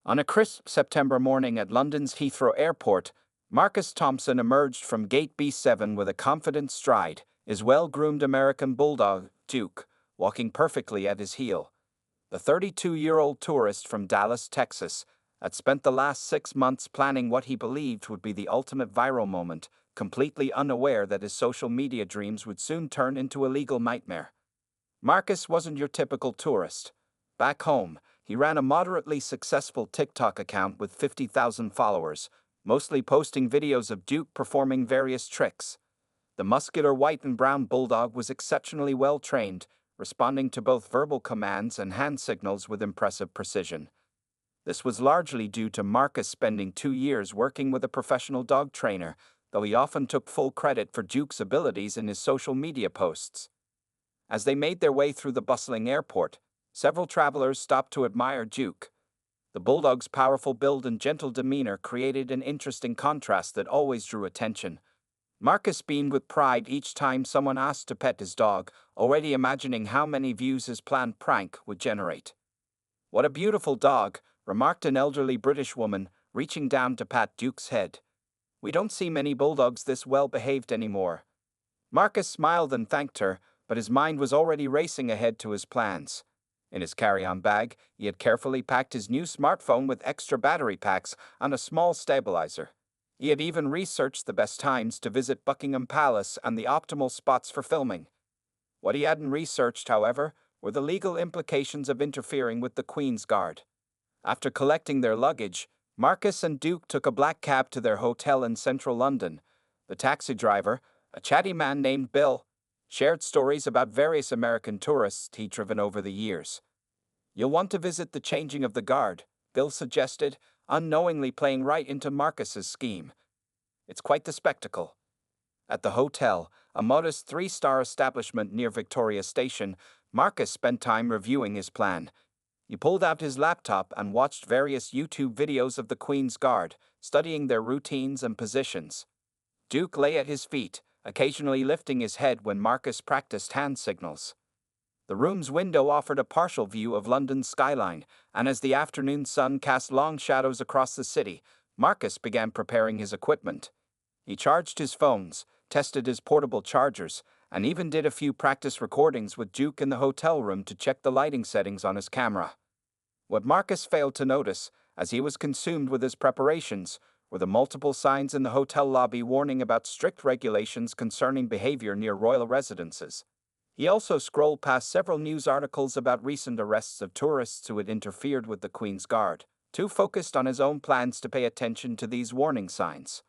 On a crisp September morning at London's Heathrow Airport, Marcus Thompson emerged from Gate B7 with a confident stride, his well-groomed American Bulldog, Duke, walking perfectly at his heel. The 32-year-old tourist from Dallas, Texas, had spent the last 6 months planning what he believed would be the ultimate viral moment, completely unaware that his social media dreams would soon turn into a legal nightmare. Marcus wasn't your typical tourist. Back home, he ran a moderately successful TikTok account with 50,000 followers, mostly posting videos of Duke performing various tricks. The muscular white and brown bulldog was exceptionally well trained, responding to both verbal commands and hand signals with impressive precision. This was largely due to Marcus spending 2 years working with a professional dog trainer, though he often took full credit for Duke's abilities in his social media posts. As they made their way through the bustling airport, several travelers stopped to admire Duke. The bulldog's powerful build and gentle demeanor created an interesting contrast that always drew attention. Marcus beamed with pride each time someone asked to pet his dog, already imagining how many views his planned prank would generate. "What a beautiful dog," remarked an elderly British woman, reaching down to pat Duke's head. "We don't see many bulldogs this well behaved anymore." Marcus smiled and thanked her, but his mind was already racing ahead to his plans. In his carry-on bag, he had carefully packed his new smartphone with extra battery packs and a small stabilizer. He had even researched the best times to visit Buckingham Palace and the optimal spots for filming. What he hadn't researched, however, were the legal implications of interfering with the Queen's Guard. After collecting their luggage, Marcus and Duke took a black cab to their hotel in central London. The taxi driver, a chatty man named Bill, shared stories about various American tourists he'd driven over the years. "You'll want to visit the changing of the guard," Bill suggested, unknowingly playing right into Marcus's scheme. "It's quite the spectacle." At the hotel, a modest 3-star establishment near Victoria Station, Marcus spent time reviewing his plan. He pulled out his laptop and watched various YouTube videos of the Queen's Guard, studying their routines and positions. Duke lay at his feet, occasionally lifting his head when Marcus practiced hand signals. The room's window offered a partial view of London's skyline, and as the afternoon sun cast long shadows across the city, Marcus began preparing his equipment. He charged his phones, tested his portable chargers, and even did a few practice recordings with Duke in the hotel room to check the lighting settings on his camera. What Marcus failed to notice, as he was consumed with his preparations, were the multiple signs in the hotel lobby warning about strict regulations concerning behavior near royal residences. He also scrolled past several news articles about recent arrests of tourists who had interfered with the Queen's Guard, too focused on his own plans to pay attention to these warning signs.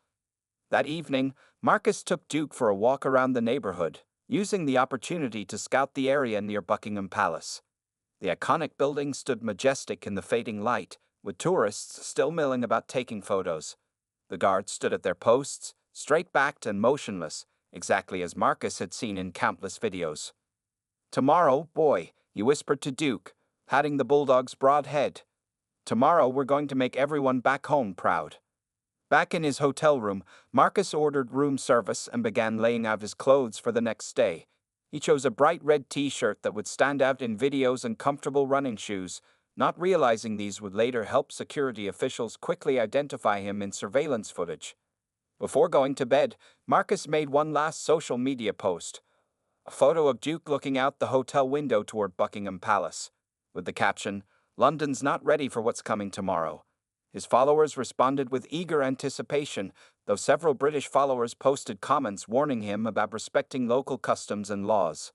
That evening, Marcus took Duke for a walk around the neighborhood, using the opportunity to scout the area near Buckingham Palace. The iconic building stood majestic in the fading light, with tourists still milling about taking photos. The guards stood at their posts, straight-backed and motionless, exactly as Marcus had seen in countless videos. "Tomorrow, boy," he whispered to Duke, patting the bulldog's broad head. "Tomorrow we're going to make everyone back home proud." Back in his hotel room, Marcus ordered room service and began laying out his clothes for the next day. He chose a bright red t-shirt that would stand out in videos and comfortable running shoes, not realizing these would later help security officials quickly identify him in surveillance footage. Before going to bed, Marcus made one last social media post. A photo of Duke looking out the hotel window toward Buckingham Palace, with the caption, "London's not ready for what's coming tomorrow." His followers responded with eager anticipation, though several British followers posted comments warning him about respecting local customs and laws.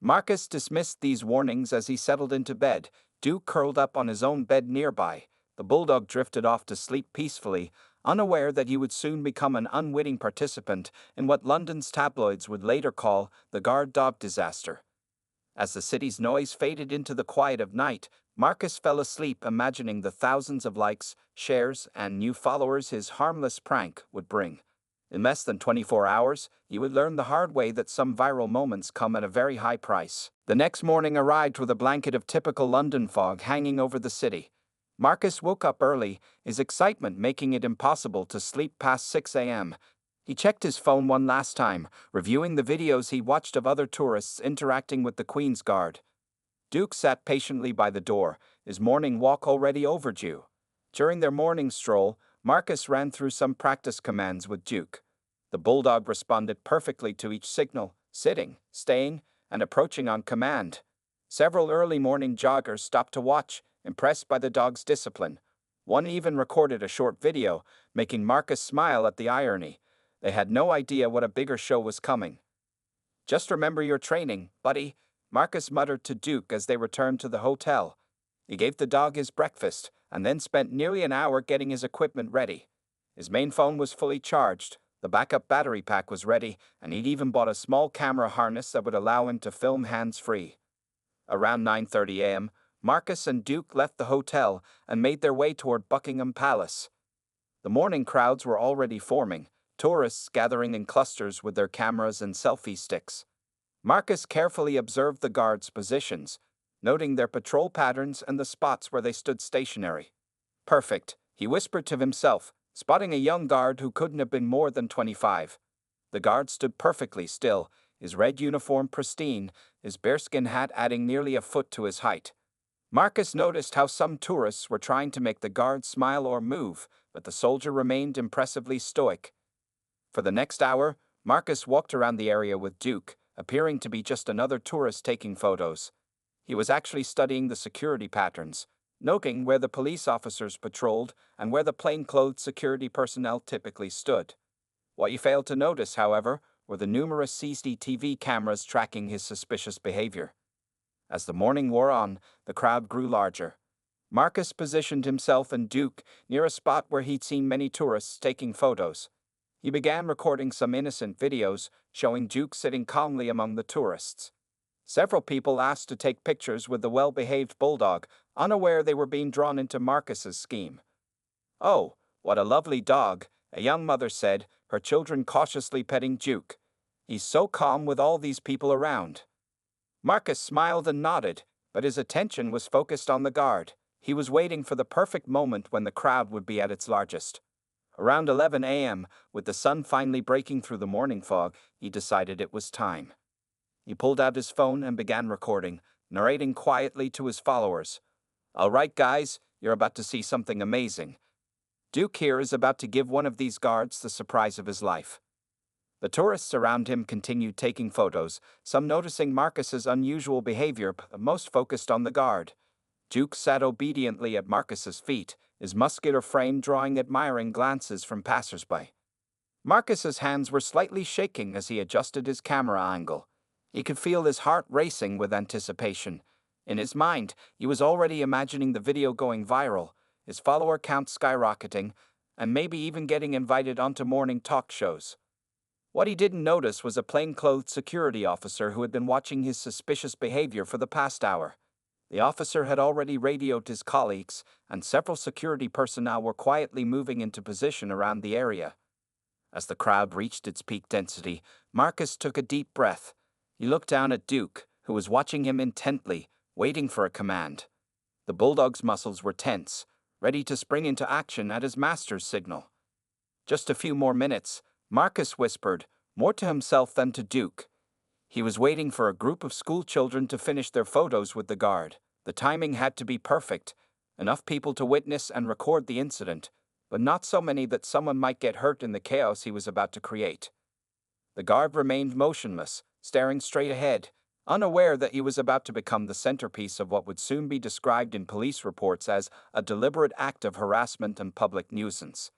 Marcus dismissed these warnings as he settled into bed, Duke curled up on his own bed nearby. The bulldog drifted off to sleep peacefully, unaware that he would soon become an unwitting participant in what London's tabloids would later call the guard dog disaster. As the city's noise faded into the quiet of night, Marcus fell asleep imagining the thousands of likes, shares, and new followers his harmless prank would bring. In less than 24 hours, he would learn the hard way that some viral moments come at a very high price. The next morning arrived with a blanket of typical London fog hanging over the city. Marcus woke up early, his excitement making it impossible to sleep past 6 a.m. He checked his phone one last time, reviewing the videos he watched of other tourists interacting with the Queen's Guard. Duke sat patiently by the door, his morning walk already overdue. During their morning stroll, Marcus ran through some practice commands with Duke. The Bulldog responded perfectly to each signal, sitting, staying, and approaching on command. Several early morning joggers stopped to watch, impressed by the dog's discipline. One even recorded a short video, making Marcus smile at the irony. They had no idea what a bigger show was coming. "Just remember your training, buddy," Marcus muttered to Duke as they returned to the hotel. He gave the dog his breakfast and then spent nearly an hour getting his equipment ready. His main phone was fully charged, the backup battery pack was ready, and he'd even bought a small camera harness that would allow him to film hands-free. Around 9:30 a.m., Marcus and Duke left the hotel and made their way toward Buckingham Palace. The morning crowds were already forming, tourists gathering in clusters with their cameras and selfie sticks. Marcus carefully observed the guards' positions, noting their patrol patterns and the spots where they stood stationary. "Perfect," he whispered to himself, spotting a young guard who couldn't have been more than 25. The guard stood perfectly still, his red uniform pristine, his bearskin hat adding nearly a foot to his height. Marcus noticed how some tourists were trying to make the guard smile or move, but the soldier remained impressively stoic. For the next hour, Marcus walked around the area with Duke, appearing to be just another tourist taking photos. He was actually studying the security patterns, noting where the police officers patrolled and where the plainclothes security personnel typically stood. What he failed to notice, however, were the numerous CCTV cameras tracking his suspicious behavior. As the morning wore on, the crowd grew larger. Marcus positioned himself and Duke near a spot where he'd seen many tourists taking photos. He began recording some innocent videos, showing Duke sitting calmly among the tourists. Several people asked to take pictures with the well-behaved Bulldog, unaware they were being drawn into Marcus's scheme. "Oh, what a lovely dog," a young mother said, her children cautiously petting Duke. "He's so calm with all these people around." Marcus smiled and nodded, but his attention was focused on the guard. He was waiting for the perfect moment when the crowd would be at its largest. Around 11 a.m., with the sun finally breaking through the morning fog, he decided it was time. He pulled out his phone and began recording, narrating quietly to his followers. "All right, guys, you're about to see something amazing. Duke here is about to give one of these guards the surprise of his life." The tourists around him continued taking photos, some noticing Marcus's unusual behavior, but most focused on the guard. Duke sat obediently at Marcus's feet, his muscular frame drawing admiring glances from passersby. Marcus's hands were slightly shaking as he adjusted his camera angle. He could feel his heart racing with anticipation. In his mind, he was already imagining the video going viral, his follower count skyrocketing, and maybe even getting invited onto morning talk shows. What he didn't notice was a plainclothes security officer who had been watching his suspicious behavior for the past hour. The officer had already radioed his colleagues, and several security personnel were quietly moving into position around the area. As the crowd reached its peak density, Marcus took a deep breath. He looked down at Duke, who was watching him intently, waiting for a command. The Bulldog's muscles were tense, ready to spring into action at his master's signal. "Just a few more minutes," Marcus whispered, more to himself than to Duke. He was waiting for a group of school children to finish their photos with the guard. The timing had to be perfect, enough people to witness and record the incident, but not so many that someone might get hurt in the chaos he was about to create. The guard remained motionless, staring straight ahead, unaware that he was about to become the centerpiece of what would soon be described in police reports as a deliberate act of harassment and public nuisance.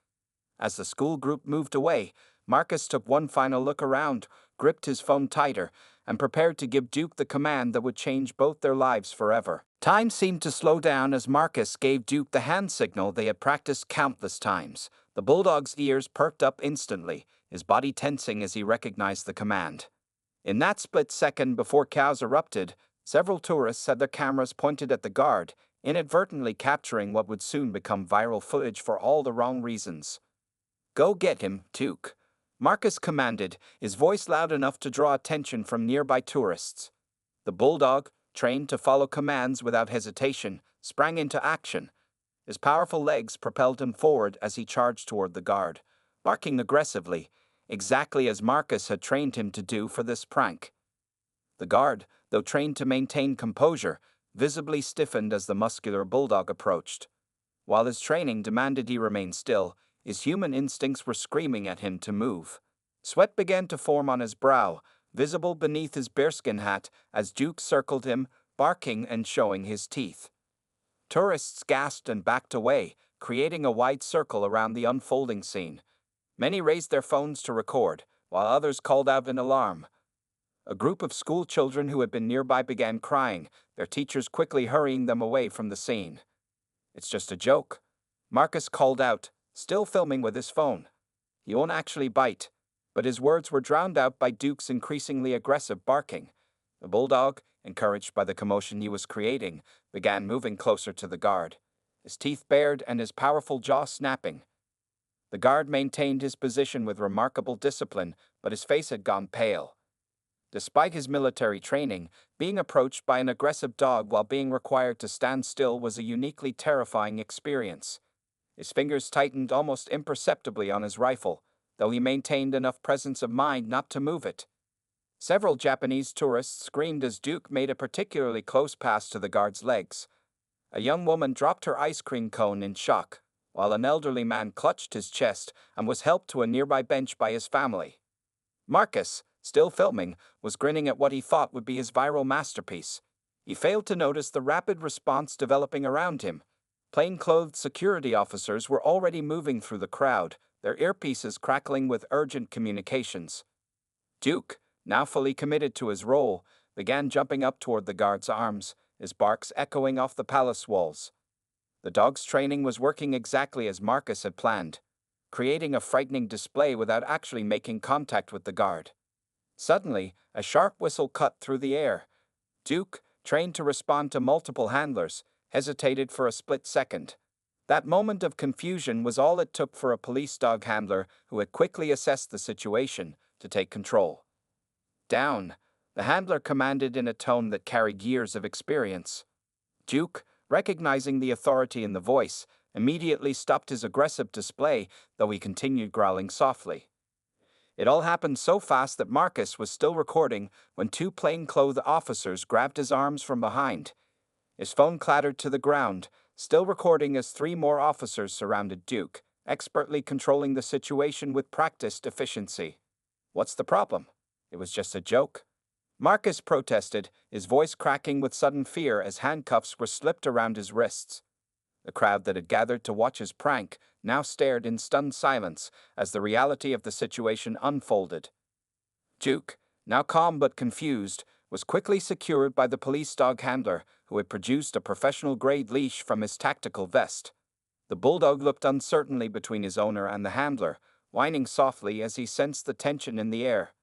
As the school group moved away, Marcus took one final look around, gripped his phone tighter, and prepared to give Duke the command that would change both their lives forever. Time seemed to slow down as Marcus gave Duke the hand signal they had practiced countless times. The Bulldog's ears perked up instantly, his body tensing as he recognized the command. In that split second before chaos erupted, several tourists had their cameras pointed at the guard, inadvertently capturing what would soon become viral footage for all the wrong reasons. "Go get him, Duke," Marcus commanded, his voice loud enough to draw attention from nearby tourists. The Bulldog, trained to follow commands without hesitation, sprang into action. His powerful legs propelled him forward as he charged toward the guard, barking aggressively, exactly as Marcus had trained him to do for this prank. The guard, though trained to maintain composure, visibly stiffened as the muscular Bulldog approached. While his training demanded he remain still, his human instincts were screaming at him to move. Sweat began to form on his brow, visible beneath his bearskin hat, as Duke circled him, barking and showing his teeth. Tourists gasped and backed away, creating a wide circle around the unfolding scene. Many raised their phones to record, while others called out in alarm. A group of school children who had been nearby began crying, their teachers quickly hurrying them away from the scene. "It's just a joke," Marcus called out, still filming with his phone. "He won't actually bite," but his words were drowned out by Duke's increasingly aggressive barking. The bulldog, encouraged by the commotion he was creating, began moving closer to the guard, his teeth bared and his powerful jaw snapping. The guard maintained his position with remarkable discipline, but his face had gone pale. Despite his military training, being approached by an aggressive dog while being required to stand still was a uniquely terrifying experience. His fingers tightened almost imperceptibly on his rifle, though he maintained enough presence of mind not to move it. Several Japanese tourists screamed as Duke made a particularly close pass to the guard's legs. A young woman dropped her ice cream cone in shock, while an elderly man clutched his chest and was helped to a nearby bench by his family. Marcus, still filming, was grinning at what he thought would be his viral masterpiece. He failed to notice the rapid response developing around him. Plainclothed security officers were already moving through the crowd, their earpieces crackling with urgent communications. Duke, now fully committed to his role, began jumping up toward the guard's arms, his barks echoing off the palace walls. The dog's training was working exactly as Marcus had planned, creating a frightening display without actually making contact with the guard. Suddenly, a sharp whistle cut through the air. Duke, trained to respond to multiple handlers, hesitated for a split second. That moment of confusion was all it took for a police dog handler who had quickly assessed the situation to take control. "Down," the handler commanded in a tone that carried years of experience. Duke, recognizing the authority in the voice, immediately stopped his aggressive display, though he continued growling softly. It all happened so fast that Marcus was still recording when two plainclothed officers grabbed his arms from behind. His phone clattered to the ground, still recording as three more officers surrounded Duke, expertly controlling the situation with practiced efficiency. "What's the problem? It was just a joke," Marcus protested, his voice cracking with sudden fear as handcuffs were slipped around his wrists. The crowd that had gathered to watch his prank now stared in stunned silence as the reality of the situation unfolded. Duke, now calm but confused, was quickly secured by the police dog handler, who had produced a professional-grade leash from his tactical vest. The bulldog looked uncertainly between his owner and the handler, whining softly as he sensed the tension in the air.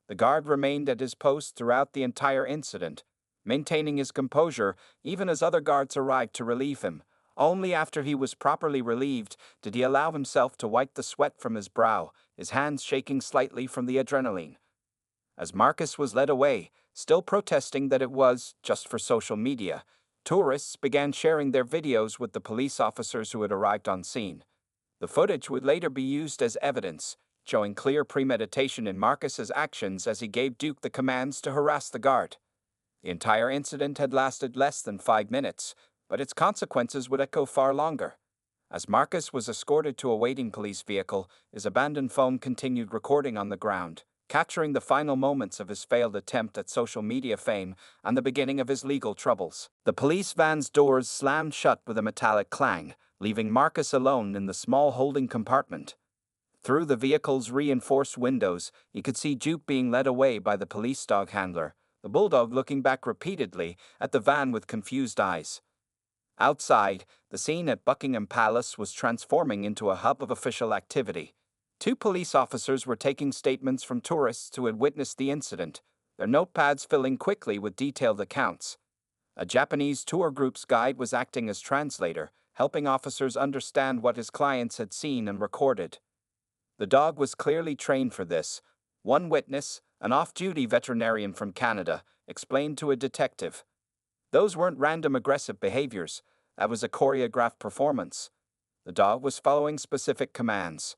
The guard remained at his post throughout the entire incident, maintaining his composure even as other guards arrived to relieve him. Only after he was properly relieved did he allow himself to wipe the sweat from his brow, his hands shaking slightly from the adrenaline. As Marcus was led away, still protesting that it was just for social media, tourists began sharing their videos with the police officers who had arrived on scene. The footage would later be used as evidence, showing clear premeditation in Marcus's actions as he gave Duke the commands to harass the guard. The entire incident had lasted less than 5 minutes, but its consequences would echo far longer. As Marcus was escorted to a waiting police vehicle, his abandoned phone continued recording on the ground, capturing the final moments of his failed attempt at social media fame and the beginning of his legal troubles. The police van's doors slammed shut with a metallic clang, leaving Marcus alone in the small holding compartment. Through the vehicle's reinforced windows, he could see Duke being led away by the police dog handler, the bulldog looking back repeatedly at the van with confused eyes. Outside, the scene at Buckingham Palace was transforming into a hub of official activity. Two police officers were taking statements from tourists who had witnessed the incident, their notepads filling quickly with detailed accounts. A Japanese tour group's guide was acting as translator, helping officers understand what his clients had seen and recorded. The dog was clearly trained for this. One witness, an off-duty veterinarian from Canada, explained to a detective. Those weren't random aggressive behaviors, that was a choreographed performance. The dog was following specific commands.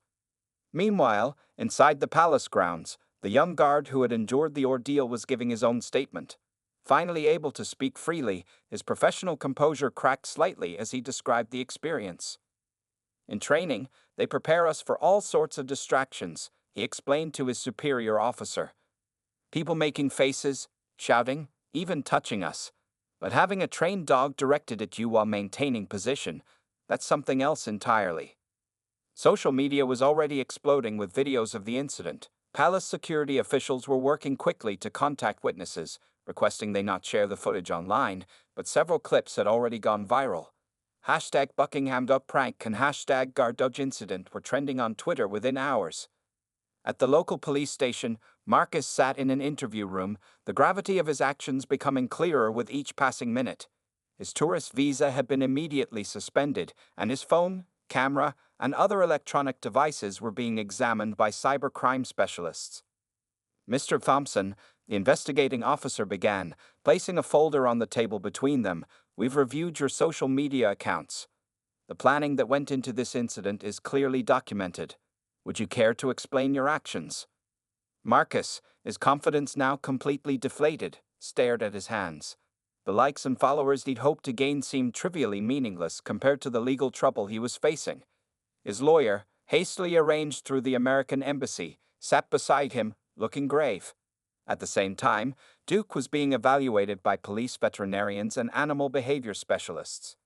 Meanwhile, inside the palace grounds, the young guard who had endured the ordeal was giving his own statement. Finally able to speak freely, his professional composure cracked slightly as he described the experience. In training, they prepare us for all sorts of distractions, he explained to his superior officer. People making faces, shouting, even touching us. But having a trained dog directed at you while maintaining position, that's something else entirely. Social media was already exploding with videos of the incident. Palace security officials were working quickly to contact witnesses, requesting they not share the footage online, but several clips had already gone viral. Hashtag Buckingham Dog Prank and hashtag Guard Incident were trending on Twitter within hours. At the local police station, Marcus sat in an interview room, the gravity of his actions becoming clearer with each passing minute. His tourist visa had been immediately suspended, and his phone, camera, and other electronic devices were being examined by cybercrime specialists. Mr. Thompson, the investigating officer began, placing a folder on the table between them. We've reviewed your social media accounts. The planning that went into this incident is clearly documented. Would you care to explain your actions? Marcus, his confidence now completely deflated, stared at his hands. The likes and followers he'd hoped to gain seemed trivially meaningless compared to the legal trouble he was facing. His lawyer, hastily arranged through the American embassy, sat beside him, looking grave. At the same time, Duke was being evaluated by police veterinarians and animal behavior specialists.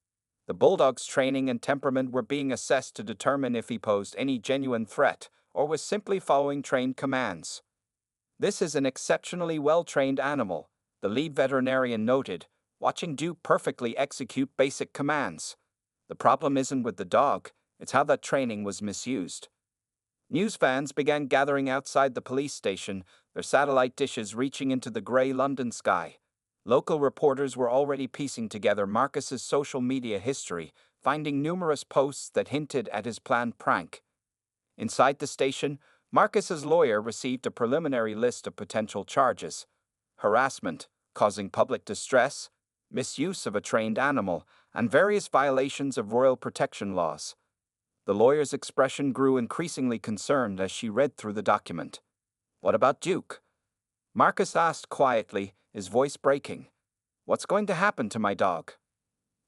The Bulldog's training and temperament were being assessed to determine if he posed any genuine threat or was simply following trained commands. This is an exceptionally well-trained animal, the lead veterinarian noted, watching Duke perfectly execute basic commands. The problem isn't with the dog, it's how that training was misused. News fans began gathering outside the police station, their satellite dishes reaching into the grey London sky. Local reporters were already piecing together Marcus's social media history, finding numerous posts that hinted at his planned prank. Inside the station, Marcus's lawyer received a preliminary list of potential charges: harassment, causing public distress, misuse of a trained animal, and various violations of royal protection laws. The lawyer's expression grew increasingly concerned as she read through the document. What about Duke? Marcus asked quietly, his voice breaking. What's going to happen to my dog?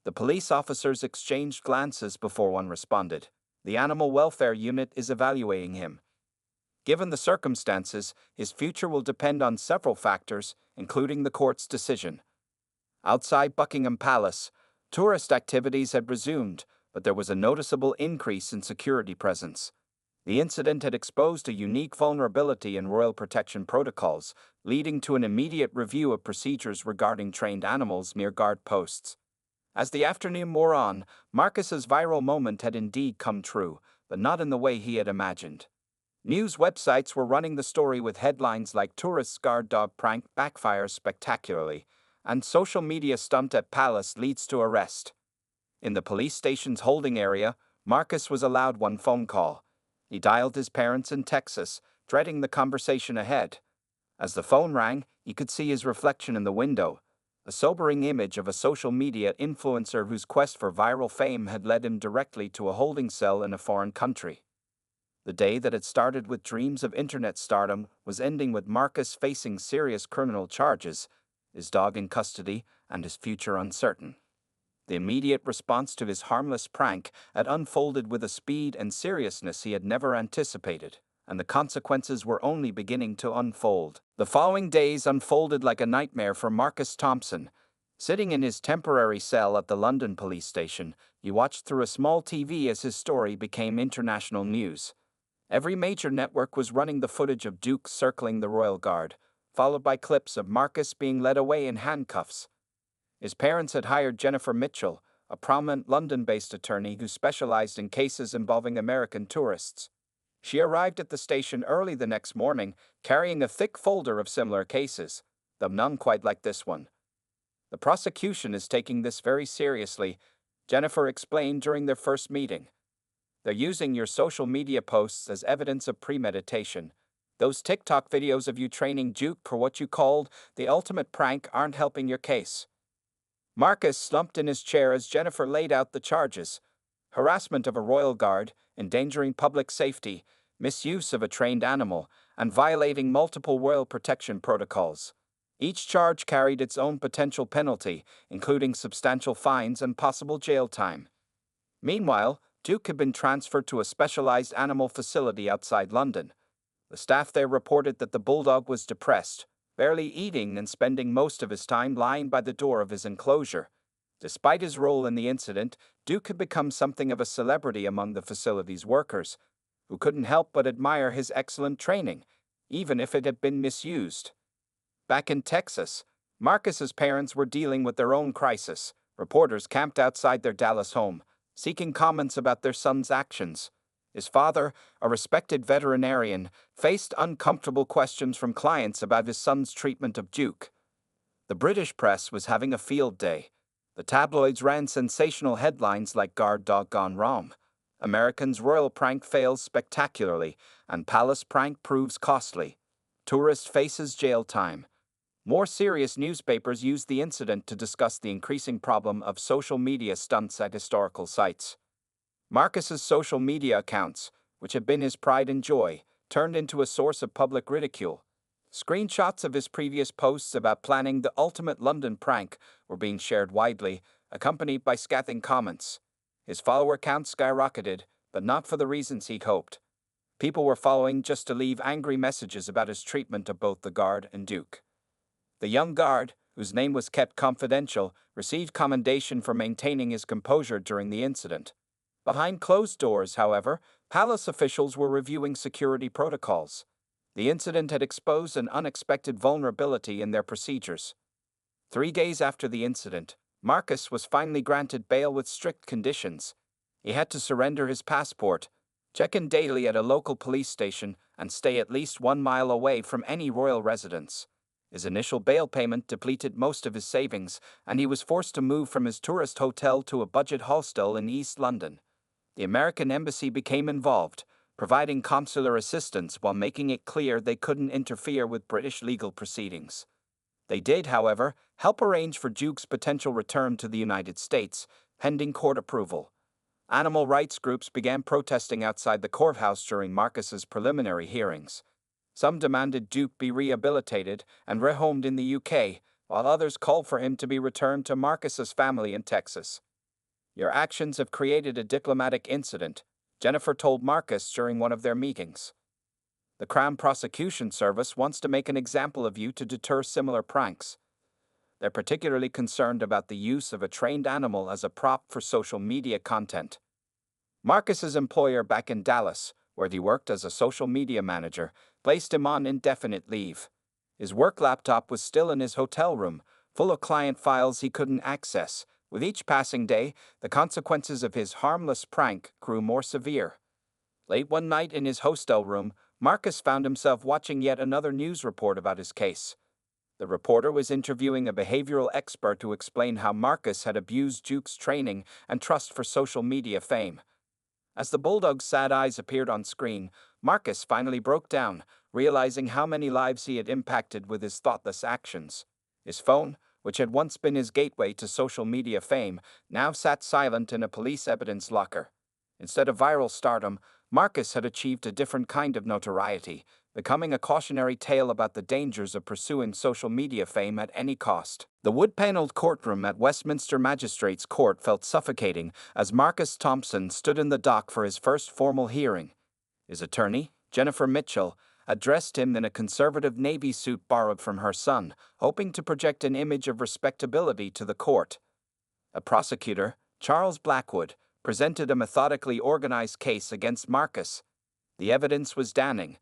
The police officers exchanged glances before one responded. The animal welfare unit is evaluating him. Given the circumstances, his future will depend on several factors, including the court's decision. Outside Buckingham Palace, tourist activities had resumed, but there was a noticeable increase in security presence. The incident had exposed a unique vulnerability in royal protection protocols, leading to an immediate review of procedures regarding trained animals near guard posts. As the afternoon wore on, Marcus's viral moment had indeed come true, but not in the way he had imagined. News websites were running the story with headlines like "Tourist's Guard Dog Prank Backfires Spectacularly" and "Social Media Stunt at Palace Leads to Arrest." In the police station's holding area, Marcus was allowed one phone call. He dialed his parents in Texas, dreading the conversation ahead. As the phone rang, he could see his reflection in the window, a sobering image of a social media influencer whose quest for viral fame had led him directly to a holding cell in a foreign country. The day that had started with dreams of internet stardom was ending with Marcus facing serious criminal charges, his dog in custody, and his future uncertain. The immediate response to his harmless prank had unfolded with a speed and seriousness he had never anticipated, and the consequences were only beginning to unfold. The following days unfolded like a nightmare for Marcus Thompson. Sitting in his temporary cell at the London police station, he watched through a small TV as his story became international news. Every major network was running the footage of Duke circling the royal guard, followed by clips of Marcus being led away in handcuffs. His parents had hired Jennifer Mitchell, a prominent London-based attorney who specialized in cases involving American tourists. She arrived at the station early the next morning, carrying a thick folder of similar cases, though none quite like this one. The prosecution is taking this very seriously, Jennifer explained during their first meeting. They're using your social media posts as evidence of premeditation. Those TikTok videos of you training Duke for what you called the ultimate prank aren't helping your case. Marcus slumped in his chair as Jennifer laid out the charges: harassment of a royal guard, endangering public safety, misuse of a trained animal, and violating multiple royal protection protocols. Each charge carried its own potential penalty, including substantial fines and possible jail time. Meanwhile, Duke had been transferred to a specialized animal facility outside London. The staff there reported that the Bulldog was depressed, barely eating and spending most of his time lying by the door of his enclosure. Despite his role in the incident, Duke had become something of a celebrity among the facility's workers, who couldn't help but admire his excellent training, even if it had been misused. Back in Texas, Marcus's parents were dealing with their own crisis. Reporters camped outside their Dallas home, seeking comments about their son's actions. His father, a respected veterinarian, faced uncomfortable questions from clients about his son's treatment of Duke. The British press was having a field day. The tabloids ran sensational headlines like "Guard Dog Gone Wrong," "American's Royal Prank Fails Spectacularly," and "Palace Prank Proves Costly." "Tourist Faces Jail Time." More serious newspapers used the incident to discuss the increasing problem of social media stunts at historical sites. Marcus's social media accounts, which had been his pride and joy, turned into a source of public ridicule. Screenshots of his previous posts about planning the ultimate London prank were being shared widely, accompanied by scathing comments. His follower count skyrocketed, but not for the reasons he'd hoped. People were following just to leave angry messages about his treatment of both the guard and Duke. The young guard, whose name was kept confidential, received commendation for maintaining his composure during the incident. Behind closed doors, however, palace officials were reviewing security protocols. The incident had exposed an unexpected vulnerability in their procedures. 3 days after the incident, Marcus was finally granted bail with strict conditions. He had to surrender his passport, check in daily at a local police station, and stay at least 1 mile away from any royal residence. His initial bail payment depleted most of his savings, and he was forced to move from his tourist hotel to a budget hostel in East London. The American embassy became involved, providing consular assistance while making it clear they couldn't interfere with British legal proceedings. They did, however, help arrange for Duke's potential return to the United States, pending court approval. Animal rights groups began protesting outside the courthouse during Marcus's preliminary hearings. Some demanded Duke be rehabilitated and rehomed in the UK, while others called for him to be returned to Marcus's family in Texas. "Your actions have created a diplomatic incident," Jennifer told Marcus during one of their meetings. "The Crown Prosecution Service wants to make an example of you to deter similar pranks. They're particularly concerned about the use of a trained animal as a prop for social media content." Marcus's employer back in Dallas, where he worked as a social media manager, placed him on indefinite leave. His work laptop was still in his hotel room, full of client files he couldn't access. With each passing day, the consequences of his harmless prank grew more severe. Late one night in his hostel room, Marcus found himself watching yet another news report about his case. The reporter was interviewing a behavioral expert to explain how Marcus had abused Duke's training and trust for social media fame. As the Bulldog's sad eyes appeared on screen, Marcus finally broke down, realizing how many lives he had impacted with his thoughtless actions. His phone, which had once been his gateway to social media fame, now sat silent in a police evidence locker. Instead of viral stardom, Marcus had achieved a different kind of notoriety, becoming a cautionary tale about the dangers of pursuing social media fame at any cost. The wood-paneled courtroom at Westminster Magistrates' Court felt suffocating as Marcus Thompson stood in the dock for his first formal hearing. His attorney, Jennifer Mitchell, addressed him in a conservative navy suit borrowed from her son, hoping to project an image of respectability to the court. A prosecutor, Charles Blackwood, presented a methodically organized case against Marcus. The evidence was damning.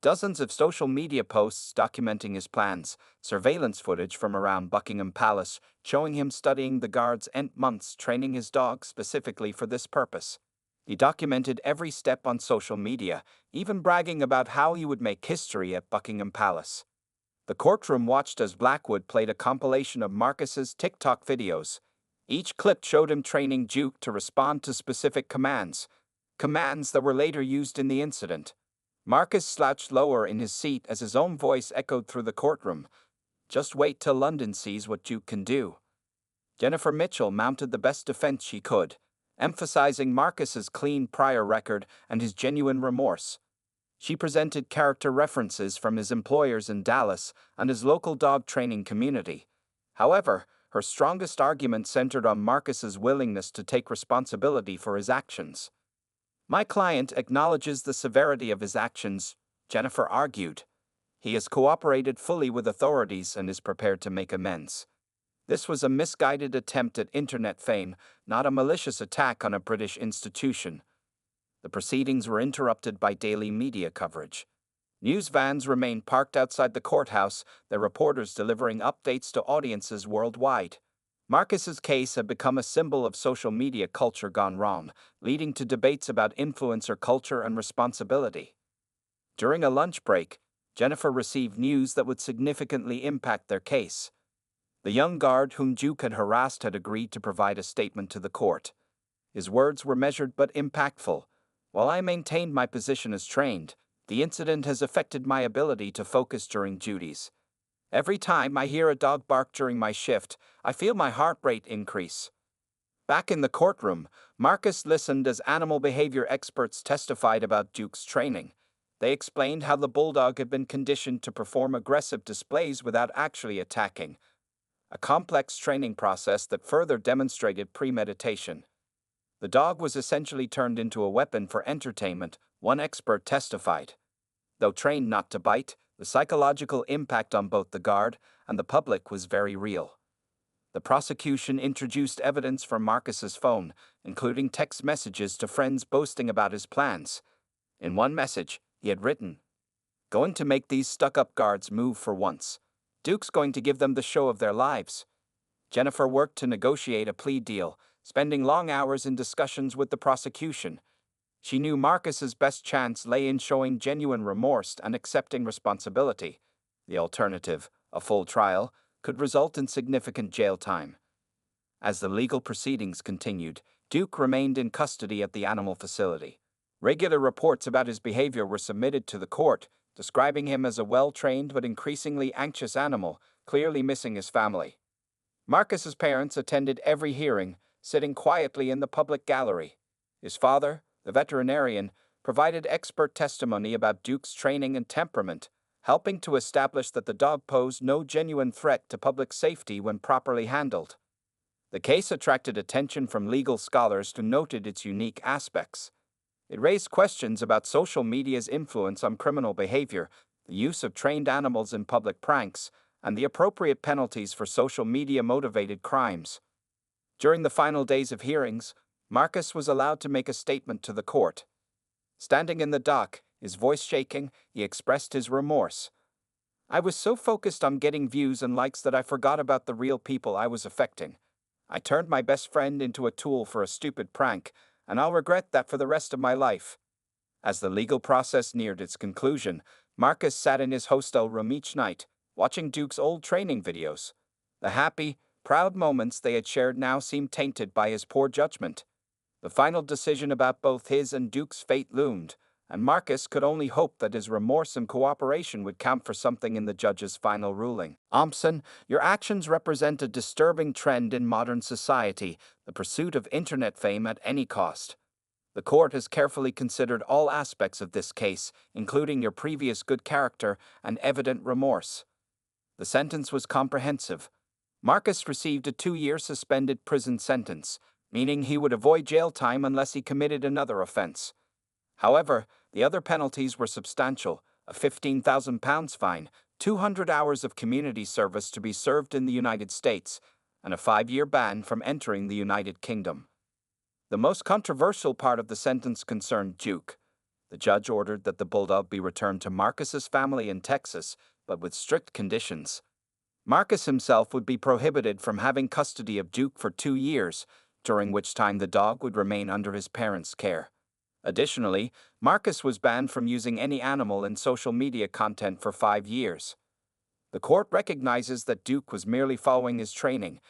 Dozens of social media posts documenting his plans, surveillance footage from around Buckingham Palace showing him studying the guards' months training his dog specifically for this purpose. He documented every step on social media, even bragging about how he would make history at Buckingham Palace. The courtroom watched as Blackwood played a compilation of Marcus's TikTok videos. Each clip showed him training Duke to respond to specific commands that were later used in the incident. Marcus slouched lower in his seat as his own voice echoed through the courtroom. "Just wait till London sees what Duke can do." Jennifer Mitchell mounted the best defense she could, emphasizing Marcus's clean prior record and his genuine remorse. She presented character references from his employers in Dallas and his local dog training community. However, her strongest argument centered on Marcus's willingness to take responsibility for his actions. "My client acknowledges the severity of his actions," Jennifer argued. "He has cooperated fully with authorities and is prepared to make amends." This was a misguided attempt at internet fame, not a malicious attack on a British institution. The proceedings were interrupted by daily media coverage. News vans remained parked outside the courthouse, their reporters delivering updates to audiences worldwide. Marcus's case had become a symbol of social media culture gone wrong, leading to debates about influencer culture and responsibility. During a lunch break, Jennifer received news that would significantly impact their case. The young guard whom Duke had harassed had agreed to provide a statement to the court. His words were measured but impactful. "While I maintained my position as trained, the incident has affected my ability to focus during duties. Every time I hear a dog bark during my shift, I feel my heart rate increase." Back in the courtroom, Marcus listened as animal behavior experts testified about Duke's training. They explained how the Bulldog had been conditioned to perform aggressive displays without actually attacking, a complex training process that further demonstrated premeditation. The dog was essentially turned into a weapon for entertainment, one expert testified. Though trained not to bite, the psychological impact on both the guard and the public was very real. The prosecution introduced evidence from Marcus's phone, including text messages to friends boasting about his plans. In one message, he had written, "Going to make these stuck-up guards move for once. Duke's going to give them the show of their lives." Jennifer worked to negotiate a plea deal, spending long hours in discussions with the prosecution. She knew Marcus's best chance lay in showing genuine remorse and accepting responsibility. The alternative, a full trial, could result in significant jail time. As the legal proceedings continued, Duke remained in custody at the animal facility. Regular reports about his behavior were submitted to the court, describing him as a well-trained but increasingly anxious animal, clearly missing his family. Marcus's parents attended every hearing, sitting quietly in the public gallery. His father, the veterinarian, provided expert testimony about Duke's training and temperament, helping to establish that the dog posed no genuine threat to public safety when properly handled. The case attracted attention from legal scholars who noted its unique aspects. It raised questions about social media's influence on criminal behavior, the use of trained animals in public pranks, and the appropriate penalties for social media-motivated crimes. During the final days of hearings, Marcus was allowed to make a statement to the court. Standing in the dock, his voice shaking, he expressed his remorse. "I was so focused on getting views and likes that I forgot about the real people I was affecting. I turned my best friend into a tool for a stupid prank, and I'll regret that for the rest of my life." As the legal process neared its conclusion, Marcus sat in his hostel room each night, watching Duke's old training videos. The happy, proud moments they had shared now seemed tainted by his poor judgment. The final decision about both his and Duke's fate loomed, and Marcus could only hope that his remorse and cooperation would count for something in the judge's final ruling. "Thompson, your actions represent a disturbing trend in modern society, the pursuit of internet fame at any cost. The court has carefully considered all aspects of this case, including your previous good character and evident remorse." The sentence was comprehensive. Marcus received a 2-year suspended prison sentence, meaning he would avoid jail time unless he committed another offense. However, the other penalties were substantial: a £15,000 fine, 200 hours of community service to be served in the United States, and a 5-year ban from entering the United Kingdom. The most controversial part of the sentence concerned Duke. The judge ordered that the Bulldog be returned to Marcus's family in Texas, but with strict conditions. Marcus himself would be prohibited from having custody of Duke for 2 years, during which time the dog would remain under his parents' care. Additionally, Marcus was banned from using any animal in social media content for 5 years. The court recognizes that Duke was merely following his training.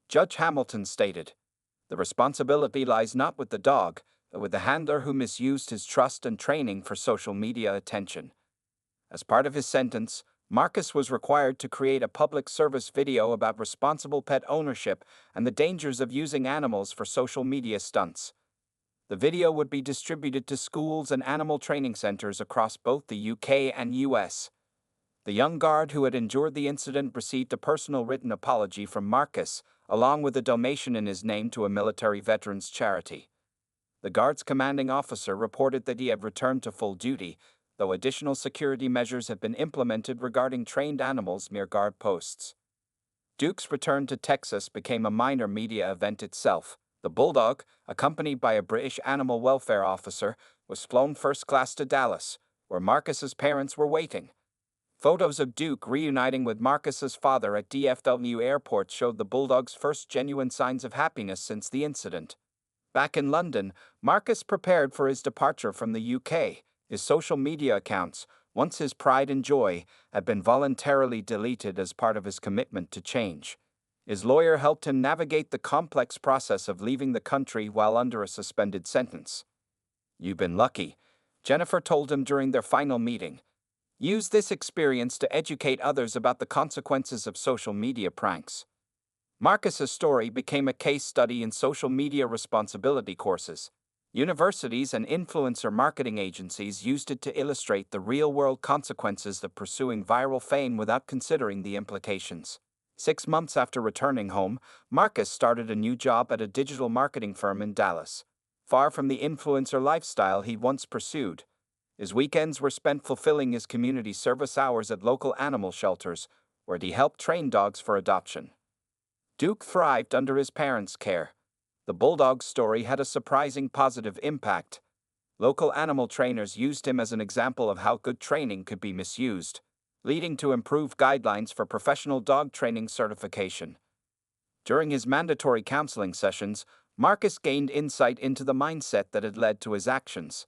Judge Hamilton stated, "The responsibility lies not with the dog, but with the handler who misused his trust and training for social media attention." As part of his sentence, Marcus was required to create a public service video about responsible pet ownership and the dangers of using animals for social media stunts. The video would be distributed to schools and animal training centers across both the UK and US. The young guard who had endured the incident received a personal written apology from Marcus, along with a donation in his name to a military veterans charity. The guard's commanding officer reported that he had returned to full duty, though additional security measures have been implemented regarding trained animals near guard posts. Duke's return to Texas became a minor media event itself. The Bulldog, accompanied by a British animal welfare officer, was flown first class to Dallas, where Marcus's parents were waiting. Photos of Duke reuniting with Marcus's father at DFW Airport showed the Bulldog's first genuine signs of happiness since the incident. Back in London, Marcus prepared for his departure from the UK. His social media accounts, once his pride and joy, had been voluntarily deleted as part of his commitment to change. His lawyer helped him navigate the complex process of leaving the country while under a suspended sentence. "You've been lucky," Jennifer told him during their final meeting. "Use this experience to educate others about the consequences of social media pranks." Marcus's story became a case study in social media responsibility courses. Universities and influencer marketing agencies used it to illustrate the real-world consequences of pursuing viral fame without considering the implications. 6 months after returning home, Marcus started a new job at a digital marketing firm in Dallas, far from the influencer lifestyle he once pursued. His weekends were spent fulfilling his community service hours at local animal shelters, where he helped train dogs for adoption. Duke thrived under his parents' care. The Bulldog's story had a surprising positive impact. Local animal trainers used him as an example of how good training could be misused, leading to improved guidelines for professional dog training certification. During his mandatory counseling sessions, Marcus gained insight into the mindset that had led to his actions.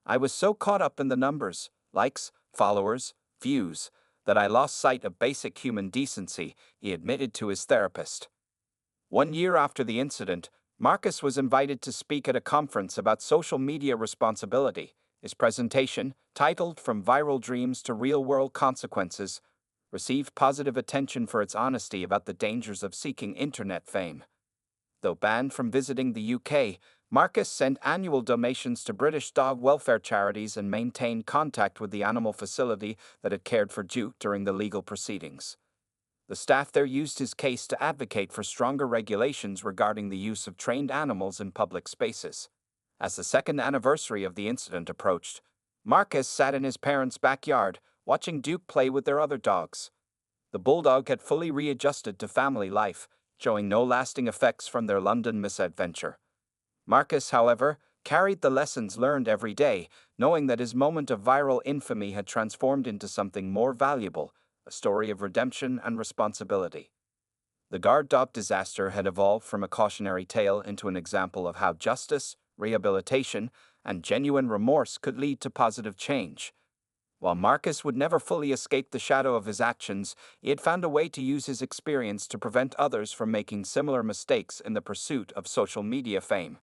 "I was so caught up in the numbers, likes, followers, views, that I lost sight of basic human decency," he admitted to his therapist. 1 year after the incident, Marcus was invited to speak at a conference about social media responsibility. His presentation, titled "From Viral Dreams to Real-World Consequences," received positive attention for its honesty about the dangers of seeking internet fame. Though banned from visiting the UK, Marcus sent annual donations to British dog welfare charities and maintained contact with the animal facility that had cared for Duke during the legal proceedings. The staff there used his case to advocate for stronger regulations regarding the use of trained animals in public spaces. As the second anniversary of the incident approached, Marcus sat in his parents' backyard, watching Duke play with their other dogs. The Bulldog had fully readjusted to family life, showing no lasting effects from their London misadventure. Marcus, however, carried the lessons learned every day, knowing that his moment of viral infamy had transformed into something more valuable, a story of redemption and responsibility. The guard dog disaster had evolved from a cautionary tale into an example of how justice, rehabilitation, and genuine remorse could lead to positive change. While Marcus would never fully escape the shadow of his actions, he had found a way to use his experience to prevent others from making similar mistakes in the pursuit of social media fame.